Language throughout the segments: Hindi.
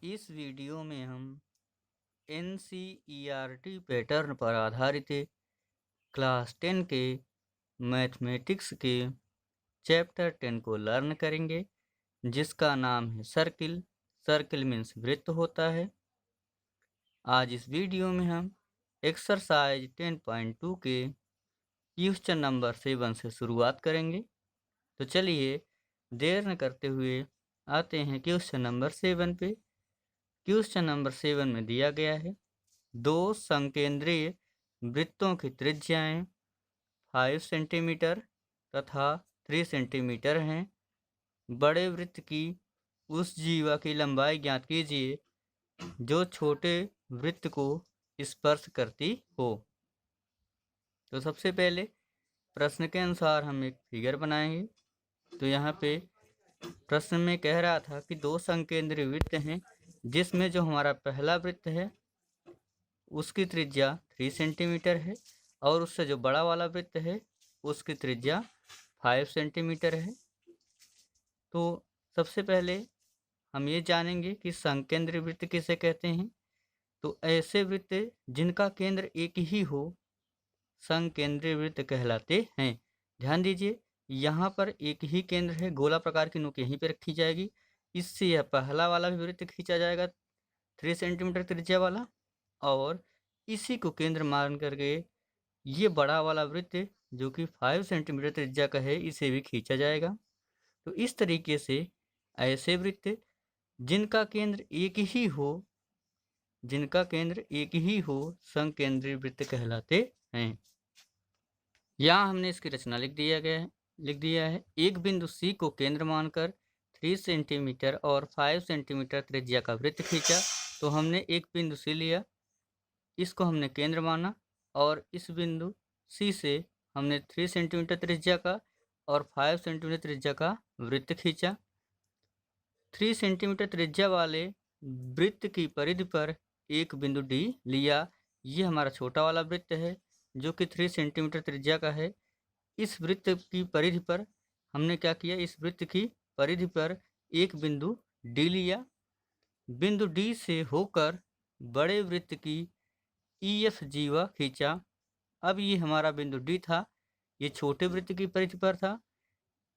इस वीडियो में हम एन पैटर्न पर आधारित क्लास 10 के मैथमेटिक्स के चैप्टर 10 को लर्न करेंगे, जिसका नाम है सर्किल। सर्किल मीन्स वृत्त होता है। आज इस वीडियो में हम एक्सरसाइज 10.2 के क्वेश्चन नंबर 7 से शुरुआत करेंगे। तो चलिए देर न करते हुए आते हैं क्वेश्चन नंबर 7 पे। क्वेश्चन नंबर 7 में दिया गया है, दो संकेंद्रीय वृत्तों की त्रिज्याएं 5 सेंटीमीटर तथा 3 सेंटीमीटर हैं। बड़े वृत्त की उस जीवा की लंबाई ज्ञात कीजिए जो छोटे वृत्त को स्पर्श करती हो। तो सबसे पहले प्रश्न के अनुसार हम एक फिगर बनाएंगे। तो यहाँ पे प्रश्न में कह रहा था कि दो संकेंद्रीय वृत्त हैं, जिसमें जो हमारा पहला वृत्त है उसकी त्रिज्या 3 सेंटीमीटर है और उससे जो बड़ा वाला वृत्त है उसकी त्रिज्या 5 सेंटीमीटर है। तो सबसे पहले हम ये जानेंगे कि संकेंद्रीय वृत्त किसे कहते हैं। तो ऐसे वृत्त जिनका केंद्र एक ही हो संकेंद्रीय वृत्त कहलाते हैं। ध्यान दीजिए, यहाँ पर एक ही केंद्र है, गोला प्रकार की नोक यहीं पे रखी जाएगी। इससे यह पहला वाला भी वृत्त खींचा जाएगा 3 सेंटीमीटर त्रिज्या वाला, और इसी को केंद्र मान करके ये बड़ा वाला वृत्त जो कि 5 सेंटीमीटर त्रिज्या का है इसे भी खींचा जाएगा। तो इस तरीके से ऐसे वृत्त जिनका केंद्र एक ही हो संकेंद्रीय वृत्त कहलाते हैं। यहाँ हमने इसकी रचना लिख दिया है। एक बिंदु C को केंद्र मानकर 3 सेंटीमीटर और 5 सेंटीमीटर त्रिज्या का वृत्त खींचा। तो हमने एक बिंदु C लिया, इसको हमने केंद्र माना और इस बिंदु C से हमने 3 सेंटीमीटर त्रिज्या का और 5 सेंटीमीटर त्रिज्या का वृत्त खींचा। 3 सेंटीमीटर त्रिज्या वाले वृत्त की परिधि पर एक बिंदु D लिया। ये हमारा छोटा वाला वृत्त है जो कि 3 सेंटीमीटर त्रिज्या का है। इस वृत्त की परिधि पर हमने क्या किया, इस वृत्त की परिधि पर एक बिंदु D लिया। बिंदु D से होकर बड़े वृत्त की EF जीवा खींचा। अब ये हमारा बिंदु D था, ये छोटे वृत्त की परिधि पर था।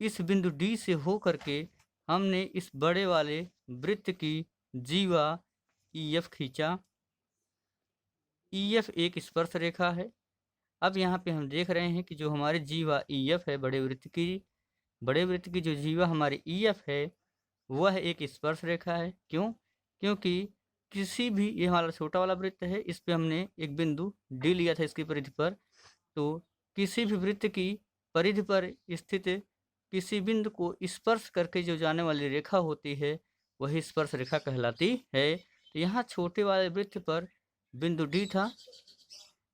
इस बिंदु D से होकर के हमने इस बड़े वाले वृत्त की जीवा EF खींचा। EF एक स्पर्श रेखा है। अब यहाँ पे हम देख रहे हैं कि जो हमारी जीवा EF है बड़े वृत्त की जो जीवा हमारी EF है वह एक स्पर्श रेखा है। क्यों? क्योंकि किसी भी, ये हमारा छोटा वाला वृत्त है, इस पे हमने एक बिंदु D लिया था इसकी परिधि पर। तो किसी भी वृत्त की परिधि पर स्थित किसी बिंदु को स्पर्श करके जो जाने वाली रेखा होती है वही स्पर्श रेखा कहलाती है। तो यहाँ छोटे वाले वृत्त पर बिंदु D था,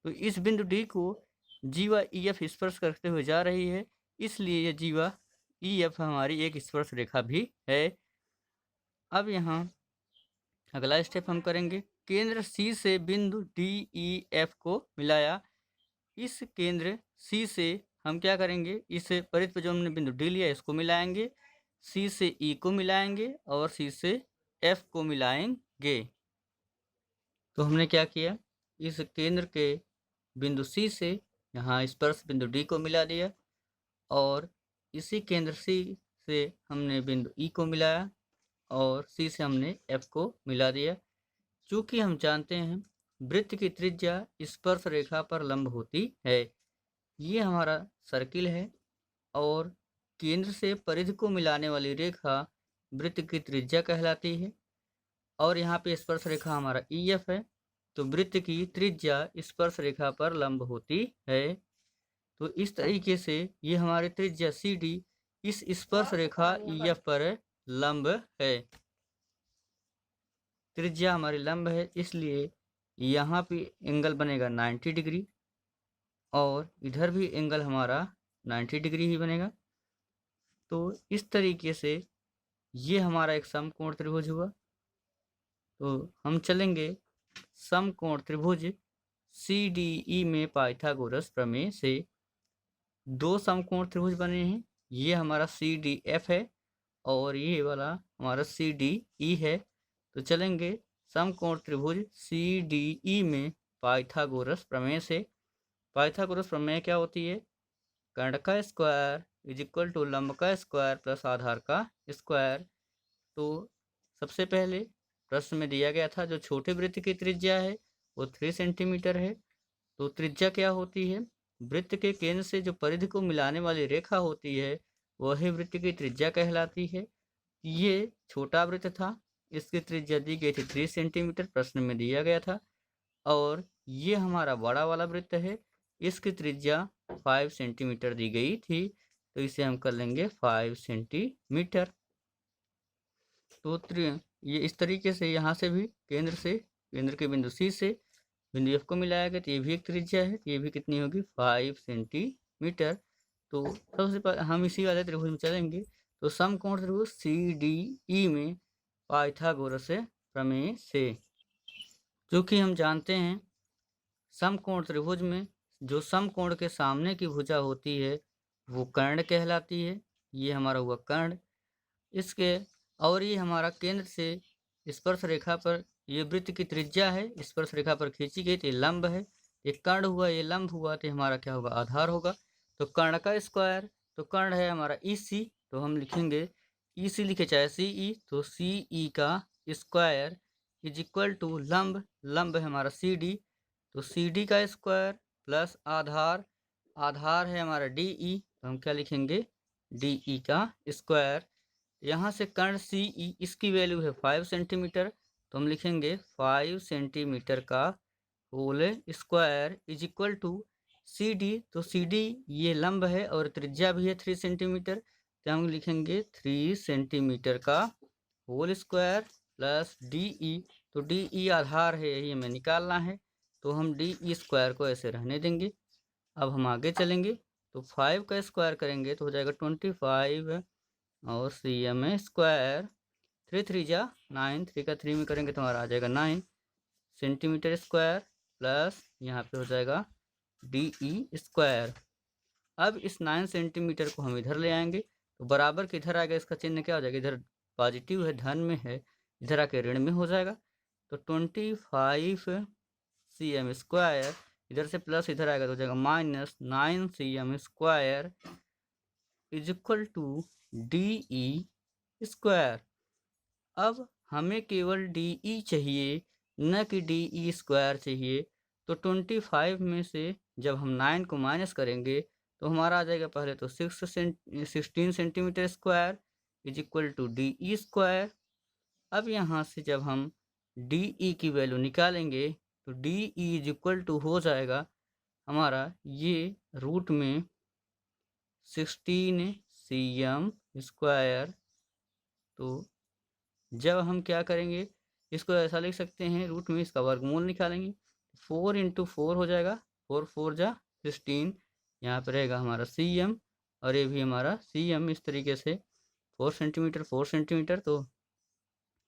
तो इस बिंदु D को जीवा EF स्पर्श करते हुए जा रही है, इसलिए यह जीवा EF हमारी एक स्पर्श रेखा भी है। अब यहाँ अगला स्टेप हम करेंगे, केंद्र C से बिंदु DEF को मिलाया। इस केंद्र C से हम क्या करेंगे, इस परिधि पर जो हमने बिंदु D लिया इसको मिलाएंगे, C से E को मिलाएंगे और C से F को मिलाएंगे। तो हमने क्या किया, इस केंद्र के बिंदु C से यहाँ स्पर्श बिंदु D को मिला दिया और इसी केंद्र C से हमने बिंदु E को मिलाया और C से हमने F को मिला दिया। चूँकि हम जानते हैं वृत्त की त्रिज्या स्पर्श रेखा पर लंब होती है। ये हमारा सर्किल है और केंद्र से परिधि को मिलाने वाली रेखा वृत्त की त्रिज्या कहलाती है और यहाँ पे स्पर्श रेखा हमारा EF है। तो वृत्त की त्रिज्या स्पर्श रेखा पर लंब होती है। तो इस तरीके से ये हमारी त्रिज्या CD इस स्पर्श रेखा EF पर लंब है। त्रिज्या हमारी लंब है, इसलिए यहाँ पे एंगल बनेगा 90 डिग्री और इधर भी एंगल हमारा 90 डिग्री ही बनेगा। तो इस तरीके से ये हमारा एक समकोण त्रिभुज हुआ। तो हम चलेंगे समकोण त्रिभुज CDE में पाइथागोरस प्रमेय से। दो समकोण त्रिभुज बने हैं, ये हमारा CDF है और ये वाला हमारा CDE है। तो चलेंगे समकोण त्रिभुज CDE में पाइथागोरस प्रमेय से। पाइथागोरस प्रमेय क्या होती है? कर्ण का स्क्वायर इज इक्वल टू लंब का स्क्वायर प्लस आधार का स्क्वायर। तो सबसे पहले प्रश्न में दिया गया था जो छोटे वृत्त की त्रिज्या है वो 3 सेंटीमीटर है। तो त्रिज्या क्या होती है? वृत्त के केंद्र से जो परिधि को मिलाने वाली रेखा होती है वही वृत्त की त्रिज्या कहलाती है। ये छोटा वृत्त था, इसकी त्रिज्या दी गई थी 3 सेंटीमीटर, प्रश्न में दिया गया था। और ये हमारा बड़ा वाला वृत्त है, इसकी त्रिज्या 5 सेंटीमीटर दी गई थी, तो इसे हम कर लेंगे 5 सेंटीमीटर। तो ये इस तरीके से यहाँ से भी केंद्र के बिंदु C से बिंदु F को मिलाया गया, तो ये भी एक त्रिज्या है, ये भी कितनी होगी 5 सेंटीमीटर। तो सबसे पहले हम इसी वाले त्रिभुज में चलेंगे। तो समकोण त्रिभुज CDE में पाइथागोरस प्रमेय से, क्योंकि हम जानते हैं समकोण त्रिभुज में जो समकोण के सामने की भुजा होती है वो कर्ण कहलाती है। ये हमारा हुआ कर्ण, इसके और ये हमारा केंद्र से स्पर्श रेखा पर, ये वृत्त की त्रिज्या है, स्पर्श रेखा पर खींची गई, तो ये लंब है। ये कर्ण हुआ, ये लंब हुआ, तो हमारा क्या होगा? आधार होगा। तो कर्ण का स्क्वायर, तो कर्ण है हमारा EC, तो हम लिखेंगे EC लिखे चाहे CE, तो CE का स्क्वायर इज इक्वल टू लंब, लंब है हमारा CD, तो CD का स्क्वायर प्लस आधार, आधार है हमारा DE, तो हम क्या लिखेंगे? DE का स्क्वायर। यहाँ से कर्ण CE, इसकी वैल्यू है 5 सेंटीमीटर, तो हम लिखेंगे 5 सेंटीमीटर का whole square is equal to CD, तो CD ये लंब है और त्रिज्या भी है 3 सेंटीमीटर, तो हम लिखेंगे 3 सेंटीमीटर का होल स्क्वायर प्लस DE, तो DE आधार है, यही हमें निकालना है, तो हम DE स्क्वायर को ऐसे रहने देंगे। अब हम आगे चलेंगे, तो 5 का स्क्वायर करेंगे तो हो जाएगा 25 और CM स्क्वायर, 3 3 जा 9, 3 का 3 में करेंगे तो हमारा आ जाएगा 9 सेंटीमीटर स्क्वायर प्लस यहाँ पे हो जाएगा DE स्क्वायर। अब इस 9 सेंटीमीटर को हम इधर ले आएंगे, तो बराबर के इधर आएगा, इसका चिन्ह क्या हो जाएगा? इधर पॉजिटिव है, धन में है, इधर आके ऋण में हो जाएगा, तो 25 CM स्क्वायर, इधर से प्लस इधर आएगा तो हो जाएगा -9 CM square is equal to DE square. अब हमें केवल DE चाहिए, न कि DE स्क्वायर चाहिए। तो 25 में से जब हम 9 को माइनस करेंगे तो हमारा आ जाएगा पहले तो 16 centimetre square is equal to DE square. अब यहाँ से जब हम DE की वैल्यू निकालेंगे तो DE इज इक्वल टू हो जाएगा हमारा ये रूट में 16 CM स्क्वायर। तो जब हम क्या करेंगे, इसको ऐसा लिख सकते हैं, रूट में इसका वर्गमूल निकालेंगे, 4 × 4 हो जाएगा, 4 4 जा 16, यहाँ पर रहेगा हमारा CM और ये भी हमारा CM, इस तरीके से 4 सेंटीमीटर 4 सेंटीमीटर। तो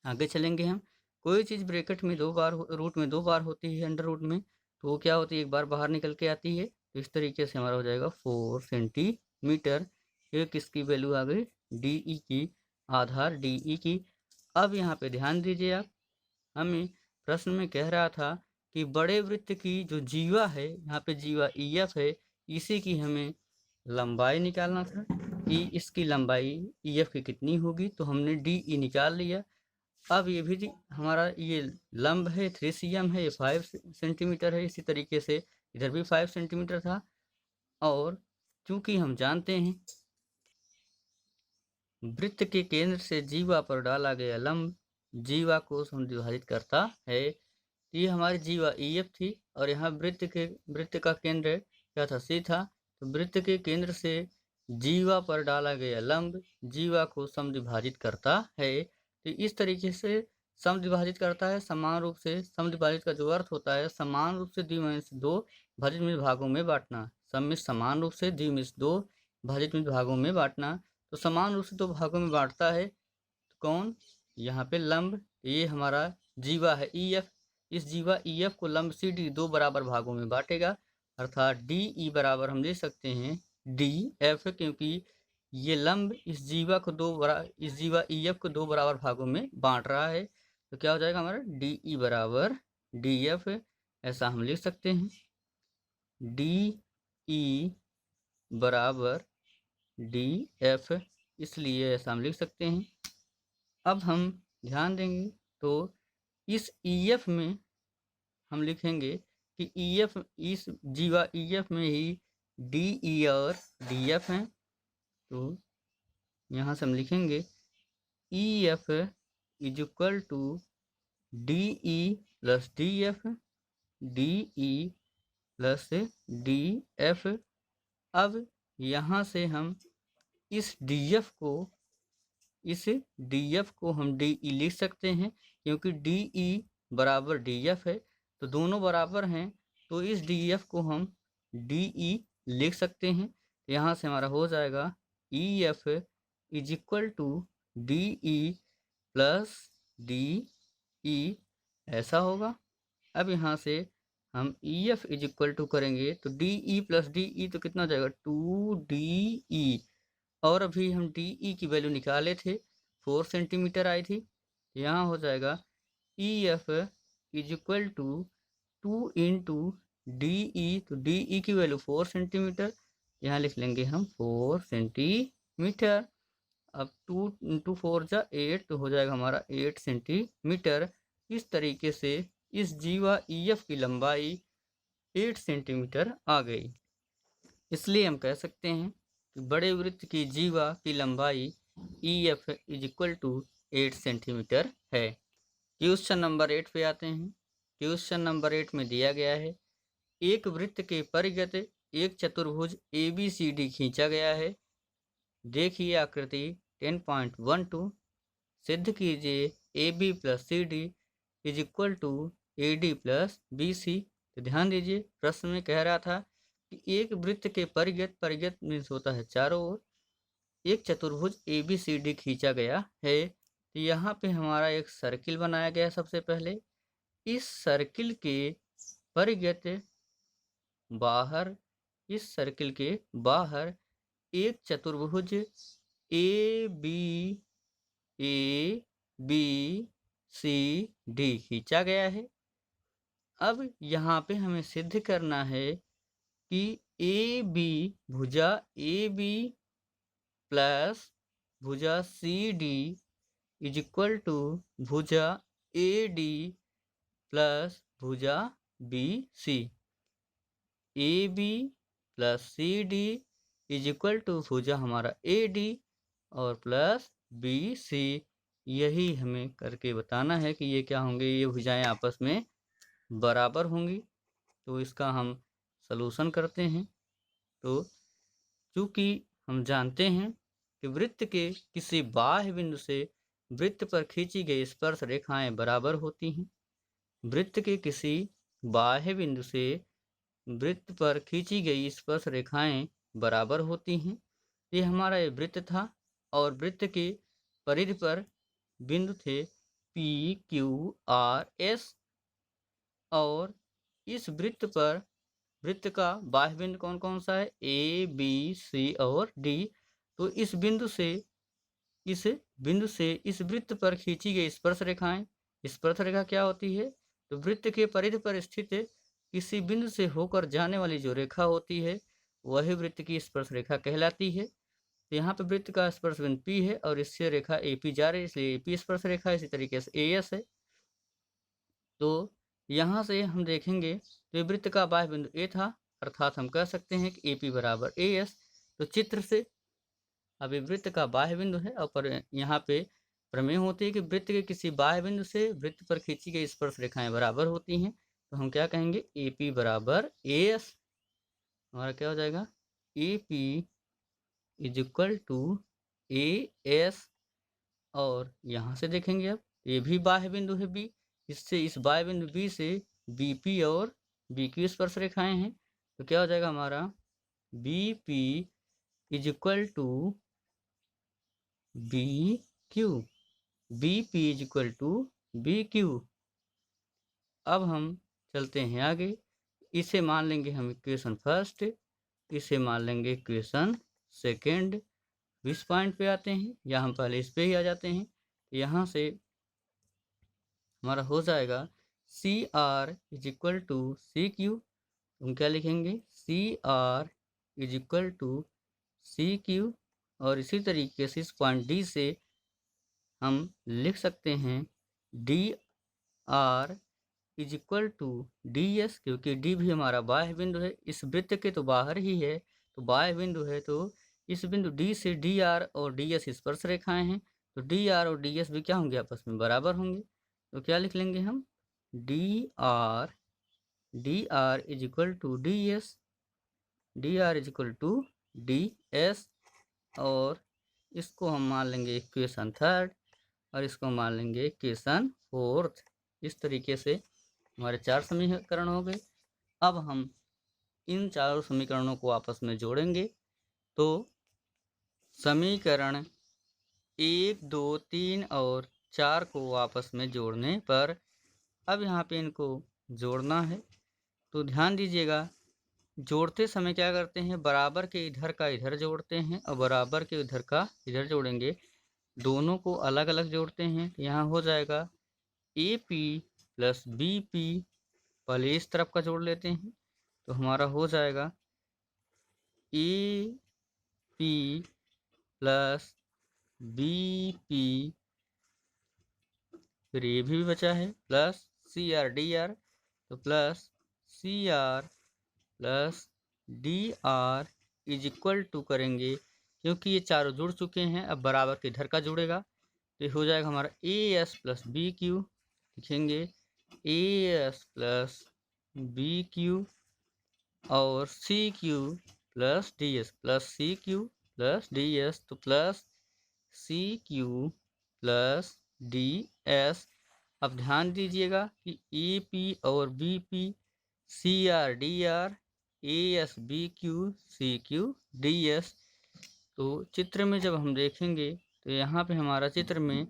आगे चलेंगे हम, कोई चीज़ ब्रैकेट में 2 बार रूट में 2 बार होती है अंडर रूट में, तो वो क्या होती है? एक बार बाहर निकल के आती है, तो इस तरीके से हमारा हो जाएगा 4 सेंटीमीटर। ये किसकी वैल्यू आ गई? DE की, आधार DE की। अब यहाँ पे ध्यान दीजिए आप, हमें प्रश्न में कह रहा था कि बड़े वृत्त की जो जीवा है, यहाँ पे जीवा EF है, इसी की हमें लंबाई निकालना था कि इसकी लंबाई EF की कितनी होगी, तो हमने DE निकाल लिया। अब ये भी हमारा ये लंब है 3 CM है, ये 5 सेंटीमीटर है, इसी तरीके से इधर भी 5 सेंटीमीटर था। और चूंकि हम जानते हैं वृत्त के केंद्र से जीवा पर डाला गया लंब जीवा को समद्विभाजित करता है, ये हमारी जीवा EF थी और यहाँ वृत्त का केंद्र क्या था? C था। तो वृत्त के केंद्र से जीवा पर डाला गया लंब जीवा को समद्विभाजित करता है। तो इस तरीके से समद्विभाजित करता है, समान रूप से। समद्विभाजित का जो अर्थ होता है समान रूप से द्विमित 2 भाजित मिश्र भागों में बांटना। सम्मिश्र समान रूप से द्विमिश्र 2 भाजित मिश्र भागों में बांटना। तो समान रूप से 2 भागों में बांटता है, तो कौन? यहाँ पे लंब, ये हमारा जीवा है EF, इस जीवा EF को लंब CD 2 बराबर भागों में बांटेगा, अर्थात DE बराबर हम ले सकते हैं DF, क्योंकि ये लंब इस जीवा EF को 2 बराबर भागों में बांट रहा है। तो क्या हो जाएगा हमारा डी ई बराबर डी एफ, ऐसा हम लिख सकते हैं। डी ई बराबर डी एफ, इसलिए ऐसा हम लिख सकते हैं। अब हम ध्यान देंगे तो इस ई एफ में हम लिखेंगे कि ई एफ, इस जीवा ई एफ में ही डी ई और डी एफ हैं। तो यहाँ से हम लिखेंगे E F is equal to D E plus D F, D E plus D F. अब यहाँ से हम इस डी एफ को हम डी ई लिख सकते हैं, क्योंकि डी ई बराबर डी एफ है, तो दोनों बराबर हैं, तो इस डी एफ को हम डी ई लिख सकते हैं। यहाँ से हमारा हो जाएगा E F is equal to D E plus D E, ऐसा होगा। अब यहाँ से हम E F is equal to करेंगे तो D E plus D E, तो कितना हो जाएगा 2डी ई, और अभी हम डी ई की वैल्यू निकाले थे 4 सेंटीमीटर आई थी। यहाँ हो जाएगा E F is equal to 2 into D E, तो डी ई की वैल्यू 4 सेंटीमीटर, यहाँ लिख लेंगे हम 4 सेंटीमीटर। अब 2 इंटू 4 जा 8, तो हो जाएगा हमारा 8 सेंटीमीटर। इस तरीके से इस जीवा ई एफ की लंबाई 8 सेंटीमीटर आ गई। इसलिए हम कह सकते हैं कि बड़े वृत्त की जीवा की लंबाई E F is equal to 8 centimetre है। क्वेश्चन नंबर 8 पे आते हैं। क्वेश्चन नंबर 8 में दिया गया है, एक वृत्त के परिगत एक चतुर्भुज ए बी सी डी खींचा गया है। देखिए आकृति 10.12, सिद्ध कीजिए A B plus C D is equal to A D plus B C. तो ध्यान दीजिए, प्रश्न में कह रहा था कि एक वृत्त के परिगत मीन्स होता है चारों ओर, एक चतुर्भुज ए बी सी डी खींचा गया है। तो यहाँ पे हमारा एक सर्किल बनाया गया है। सबसे पहले इस सर्किल के परिगत बाहर, इस सर्किल के बाहर एक चतुर्भुज ए बी सी डी खींचा गया है। अब यहाँ पे हमें सिद्ध करना है कि ए बी भुजा ए बी प्लस भुजा C D is equal to भुजा ए डी प्लस भुजा B C. A B plus C D is equal to भुजा हमारा ए डी और प्लस बी सी। यही हमें करके बताना है कि ये क्या होंगे, ये भुजाएं आपस में बराबर होंगी। तो इसका हम सलूशन करते हैं। तो चूँकि हम जानते हैं कि वृत्त के किसी बाह्य बिंदु से वृत्त पर खींची गई स्पर्श रेखाएं बराबर होती हैं। वृत्त के किसी बाह्य बिंदु से वृत्त पर खींची गई स्पर्श रेखाएं बराबर होती हैं। ये हमारा ये वृत्त था और वृत्त के परिधि पर बिंदु थे पी क्यू आर एस, और इस वृत्त पर वृत्त का बाह्य बिंदु कौन कौन सा है, ए बी सी और डी। तो इस बिंदु से इस वृत्त पर खींची गई स्पर्श रेखाएं, स्पर्श रेखा क्या होती है, तो वृत्त के परिधि पर स्थित किसी बिंदु से होकर जाने वाली जो रेखा होती है वही वृत्त की स्पर्श रेखा कहलाती है। तो यहाँ पे वृत्त का स्पर्श बिंदु P है और इससे रेखा AP जा रही है, इसलिए AP स्पर्श रेखा। इसी तरीके से AS है। तो यहाँ से हम देखेंगे तो वृत्त का बाह्य बिंदु A था, अर्थात हम कह सकते हैं कि AP बराबर AS। तो चित्र से अभी वृत्त का बाह्य बिंदु है और पर यहाँ पे प्रमेय होती है कि वृत्त के किसी बाह्य बिंदु से वृत्त पर खींची गई स्पर्श रेखाएं बराबर होती हैं। तो हम क्या कहेंगे, AP बराबर AS। हमारा क्या हो जाएगा, AP is equal to AS। और यहाँ से देखेंगे अब ये भी बाह्य बिंदु है B, इससे इस बाह्य बिंदु B से BP और BQ स्पर्श रेखाएं हैं। तो क्या हो जाएगा हमारा BP is equal to BQ, BP is equal to BQ। अब हम चलते हैं आगे। इसे मान लेंगे हम इक्वेशन फर्स्ट, इसे मान लेंगे इक्वेशन सेकेंड। इस पॉइंट पे आते हैं या हम पहले इस पे ही आ जाते हैं। यहाँ से हमारा हो जाएगा C R is equal to C Q. हम क्या लिखेंगे, C R is equal to C Q. और इसी तरीके से इस पॉइंट डी से हम लिख सकते हैं D R is equal to D S, क्योंकि डी भी हमारा बाह्य बिंदु है, इस वृत्त के तो बाहर ही है, तो बाह्य बिंदु है, तो इस बिंदु डी से डी आर और डी एस स्पर्श रेखाएं हैं, तो डी आर और डी एस भी क्या होंगे, आपस में बराबर होंगे। तो क्या लिख लेंगे हम, D R is equal to D S, D R is equal to D S. और इसको हम मान लेंगे इक्वेशन थर्ड और इसको मान लेंगे इक्वेशन फोर्थ। इस तरीके से हमारे 4 समीकरण हो गए। अब हम इन चारों समीकरणों को आपस में जोड़ेंगे, तो समीकरण 1, 2, 3 और 4 को आपस में जोड़ने पर अब यहाँ पे इनको जोड़ना है। तो ध्यान दीजिएगा, जोड़ते समय क्या करते हैं, बराबर के इधर का इधर जोड़ते हैं और बराबर के इधर का इधर जोड़ेंगे, दोनों को अलग अलग जोड़ते हैं। तो यहाँ हो जाएगा A P plus B P, पहले इस तरफ का जोड़ लेते हैं, तो हमारा हो जाएगा A P plus B P, फिर ये भी बचा है plus C R D R, तो plus C R plus D R is equal to करेंगे, क्योंकि ये चारों जुड़ चुके हैं, अब बराबर के इधर का जुड़ेगा, तो हो जाएगा हमारा A S plus B Q, लिखेंगे A S plus B Q और C Q plus D S, plus C Q plus D S, तो plus C Q plus D S. अब ध्यान दीजिएगा कि ए पी और B P, C R D R, A S B Q, C Q D S. तो चित्र में जब हम देखेंगे तो यहाँ पे हमारा चित्र में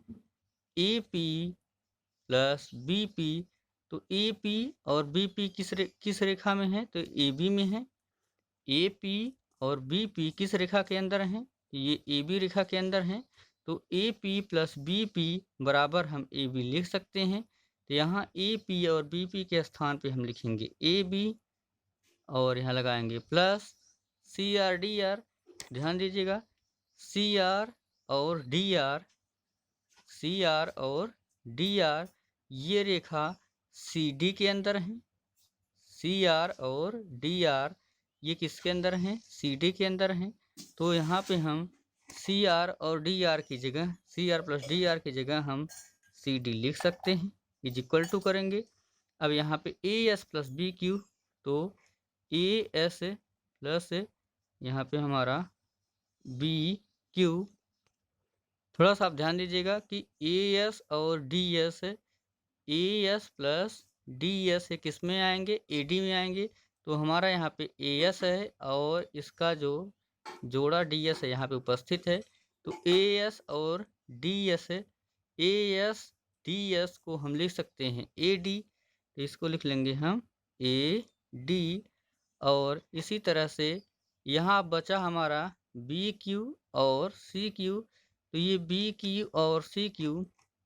A P plus B P, तो ए पी और बी पी किस रेखा में है, तो ए बी में है। ए पी और बी पी किस रेखा के अंदर हैं, ये ए बी रेखा के अंदर हैं, तो A P plus B P बराबर हम ए बी लिख सकते हैं। तो यहाँ ए पी और बी पी के स्थान पे हम लिखेंगे ए बी और यहाँ लगाएंगे plus C R D R. ध्यान दीजिएगा, सी आर और डी आर, सी आर और डी आर ये रेखा सी डी के अंदर है, सी आर और डी आर ये किसके अंदर हैं, सी डी के अंदर हैं। तो यहाँ पे हम सी आर और डी आर की जगह, C R plus D R की जगह हम सी डी लिख सकते हैं, इज इक्वल टू करेंगे। अब यहाँ पे A S plus B Q, तो ए एस प्लस यहाँ पे हमारा बी क्यू, थोड़ा सा आप ध्यान दीजिएगा कि ए एस और डी एस, ए एस प्लस डी एस किस में आएंगे, ए डी में आएंगे। तो हमारा यहाँ पे ए एस है और इसका जो जोड़ा डी एस है यहाँ पे उपस्थित है, तो ए एस और D S, A S D S को हम लिख सकते हैं ए डी, तो इसको लिख लेंगे हम ए डी। और इसी तरह से यहाँ बचा हमारा बी क्यू और सी क्यू, तो ये बी क्यू और सी क्यू,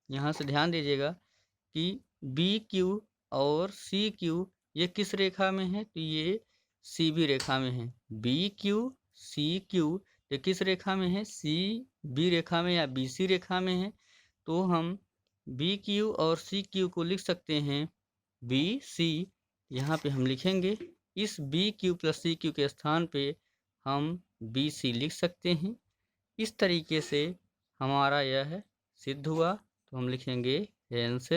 यहाँ से ध्यान दीजिएगा कि बी क्यू और सी क्यू ये किस रेखा में है, तो ये सी बी रेखा में है। बी क्यू सी क्यू ये किस रेखा में है, सी बी रेखा में या बी सी रेखा में है। तो हम बी क्यू और सी क्यू को लिख सकते हैं बी सी, यहाँ पे हम लिखेंगे इस B Q plus C Q के स्थान पे हम बी सी लिख सकते हैं। इस तरीके से हमारा यह सिद्ध हुआ, तो हम लिखेंगे हेंस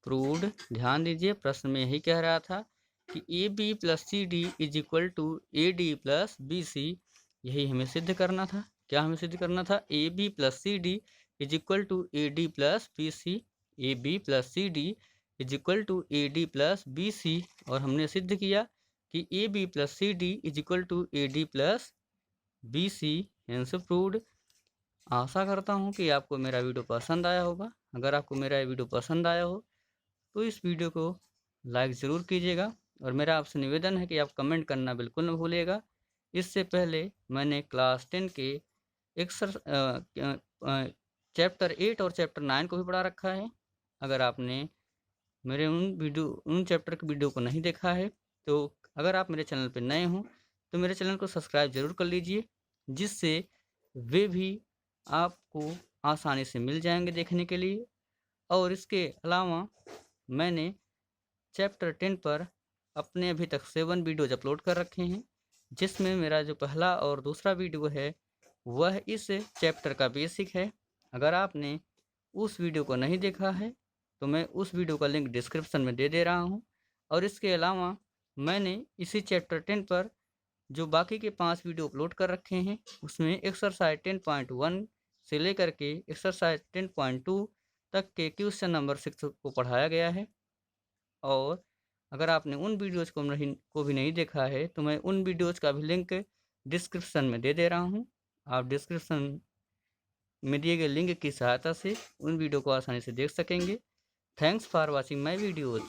प्रूव्ड। ध्यान दीजिए, प्रश्न में यही कह रहा था कि A B plus C D is equal to A D plus B C, यही हमें सिद्ध करना था। क्या हमें सिद्ध करना था, A B plus C D is equal to A D plus B C, A B plus C D is equal to A D plus B C. और हमने सिद्ध किया कि A B plus C D is equal to A D plus B C, hence proved. आशा करता हूँ कि आपको मेरा वीडियो पसंद आया होगा। अगर आपको मेरा वीडियो पसंद आया हो तो इस वीडियो को लाइक ज़रूर कीजिएगा और मेरा आपसे निवेदन है कि आप कमेंट करना बिल्कुल न भूलिएगा। इससे पहले मैंने क्लास 10 के चैप्टर 8 और चैप्टर 9 को भी पढ़ा रखा है। अगर आपने मेरे उन चैप्टर के वीडियो को नहीं देखा है, तो अगर आप मेरे चैनल पे नए हों तो मेरे चैनल को सब्सक्राइब ज़रूर कर लीजिए, जिससे वे भी आपको आसानी से मिल जाएंगे देखने के लिए। और इसके अलावा मैंने चैप्टर 10 पर अपने अभी तक 7 वीडियोज़ अपलोड कर रखे हैं, जिसमें मेरा जो पहला और दूसरा वीडियो है वह इस चैप्टर का बेसिक है। अगर आपने उस वीडियो को नहीं देखा है तो मैं उस वीडियो का लिंक डिस्क्रिप्शन में दे रहा हूँ। और इसके अलावा मैंने इसी चैप्टर 10 पर जो बाकी के 5 वीडियो अपलोड कर रखे हैं, उसमें एक्सरसाइज 10.1 से लेकर के एक्सरसाइज 10.2 तक के क्वेश्चन नंबर 6 को पढ़ाया गया है। और अगर आपने उन वीडियोज़ को भी नहीं देखा है तो मैं उन वीडियोज़ का भी लिंक डिस्क्रिप्शन में दे रहा हूँ। आप डिस्क्रिप्शन में दिए गए लिंक की सहायता से उन वीडियो को आसानी से देख सकेंगे। Thanks for watching my videos.